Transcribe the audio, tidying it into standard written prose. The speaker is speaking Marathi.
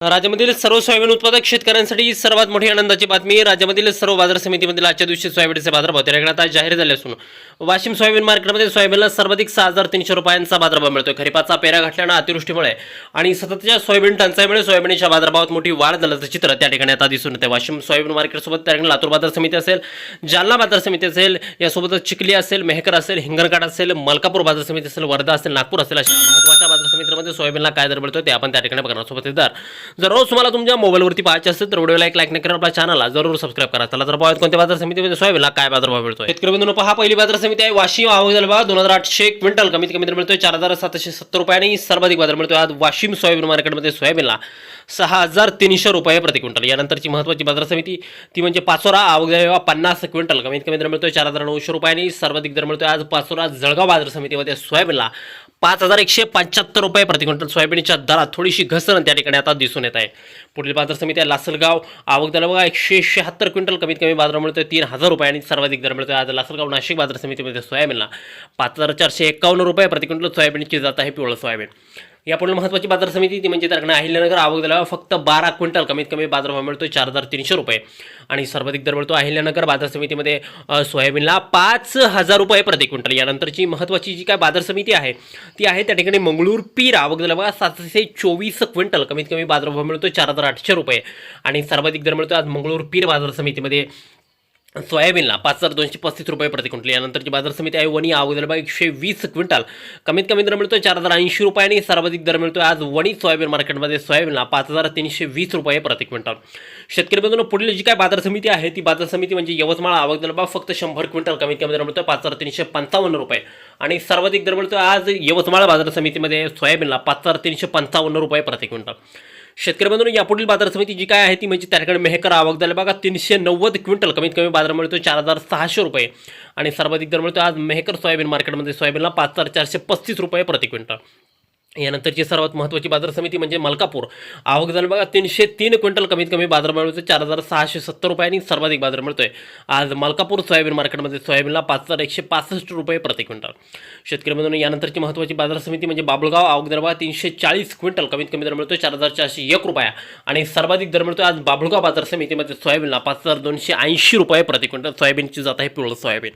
राज्यामधील सर्व सोयाबीन उत्पादक शेतकऱ्यांसाठी सर्वात मोठी आनंदाची बातमी. राज्यामधील सर्व बाजार समितीमधील आजच्या दिवशी सोयाबीनचे बाजारभाव तेलंगणात आज जाहीर झाले असून वाशिम सोयाबीन मार्केटमध्ये सोयाबीनला सर्वाधिक 6,300 रुपयांचा बाजारभाव मिळतोय. खरीपाचा पेरा घातल्यानं अतिवृष्टीमुळे आणि सततच्या सोयाबीन टंचाईमुळे सोयाबीनच्या बाजारभावात मोठी वाढ झाल्याचं चित्र त्या ठिकाणी आता दिसून येते. वाशिम सोयाबीन मार्केटसोबत त्या ठिकाणी लातूर बाजार समिती असेल, जालना बाजार समिती असेल, यासोबतच चिखली असेल, मेहकर असेल, हिंगणघाट असेल, मलकापूर बाजार समिती असेल, वर्धा असेल, नागपूर असेल, अशा महत्त्वाच्या बाजार समितीमध्ये सोयाबीनला काय दर मिळतोय ते आपण त्या ठिकाणी बघणार. सोबत दर जर रोज तुम्हाला तुमच्या मोबाईलवरती पाहायचे असेल तर व्हिडिओला एक लाईक नक्की आपल्या चॅनलला जरूर सबस्क्राईब करा. चला तर पाहूया कोणत्या बाजार समितीमध्ये सोयाबीनला काय बाजारभाव मिळतोय. शेतकरी बंधूंनो, पहा पहिली बाजार समिती आहे वाशिम. आवक झाला 2,800 क्विंटल, कमीत कमी दर मिळतोय 4,770 रुपये आणि सर्वाधिक बाजार मिळतोय आज वाशिम सोयाबीन मार्केटमध्ये सोयाबीनला 6,300 रुपये प्रति क्विंटल. यानंतरची महत्त्वाची बाजार समिती ती म्हणजे पाचोरा. आवक झाली 50 क्विंटल, कमीत कमी दर मिळतोय 4,900 रुपये आणि सर्वाधिक दर मिळतोय आज पाचोरा जळगाव बाजार समितीमध्ये सोयाबीनला 5,175 रुपये प्रति क्विंटल. सोयाबीनच्या दरात थोडीशी घसरण त्या ठिकाणी आता दिसून येत आहे. पुढील बाजार समिती आहे लासलगाव. आवक झाला बघा 176 क्विंटल, कमीत कमी बाजार मिळतोय 3,000 रुपये आणि सर्वाधिक दर मिळतोय आज लासलगाव नाशिक बाजार समितीमध्ये सोयाबीनला 5,451 रुपये प्रति क्विंटल. सोयाबीनची जात आहे पिवळं सोयाबीन. यापुढील महत्त्वाची बाजार समिती ती म्हणजे तर अहिल्यानगर. आवक झाला फक्त 12 क्विंटल, कमीत कमी बाजारभाव मिळतोय 4,300 रुपये आणि सर्वाधिक दर मिळतो अहिल्यानगर बाजार समितीमध्ये सोयाबीनला 5,000 रुपये प्रति क्विंटल. यानंतरची महत्त्वाची जी काय बाजार समिती आहे ती आहे त्या ठिकाणी मंगळूर पीर. आवक झाला बघा 724 क्विंटल, कमीत कमी बाजारभाव मिळतोय 4,800 रुपये आणि सर्वाधिक दर मिळतो आज मंगळूर पीर बाजार समितीमध्ये सोयाबीनला 5,235 रुपये प्रति क्विंटल. यानंतरची बाजार समिती आहे वणी. आवक झाला 120 क्विंटल, कमीत कमी दर मिळतोय 4,080 रुपये आणि सर्वाधिक दर मिळतोय आज वणी सोयाबीन मार्केटमध्ये सोयाबीनला 5,320 रुपये प्रति क्विंटल. शेतकरी बंधूंनो, पुढील जी काय बाजार समिती आहे ती बाजार समिती म्हणजे यवतमाळ. आवक झाला फक्त 100 क्विंटल, कमीत कमी दर मिळतोय 5,355 रुपये आणि सर्वाधिक दर मिळतोय आज यवतमाळ बाजार समितीमध्ये सोयाबीनला 5,355 रुपये प्रति क्विंटल. शेतकरी बंधूंनो, यापुढील बाजार समिती जी काय आहे ती म्हणजे त्याकडे मेहकर. आवक झाली बघा 390 क्विंटल, कमीत कमी बाजार मिळतो 4,600 रुपये आणि सर्वाधिक दर मिळतो आज मेहकर सोयाबीन मार्केटमध्ये सोयाबीनला 5,435 रुपये प्रति क्विंटल. यानंतरची सर्वात महत्त्वाची बाजार समिती म्हणजे मलकापूर. आवक झाली बघा 303 क्विंटल, कमीत कमी बाजार मिळतोय 4,670 रुपये आणि सर्वाधिक बाजार मिळतोय आज मलकापूर सोयाबीन मार्केटमध्ये सोयाबीनला 5,165 रुपये प्रति क्विंटल. शेतकरी बंधूंनो, यानंतरची महत्त्वाची बाजार समिती म्हणजे बाबुळगाव. आवक झाली बघा 340 क्विंटल, कमीत कमी दर मिळतोय 4,401 रुपया आणि सर्वाधिक दर मिळतोय आज बाबुळगाव बाजार समितीमध्ये सोयाबीनला 5,280 रुपये प्रति क्विंटल. सोयाबीनची जात आहे पिवळं सोयाबीन.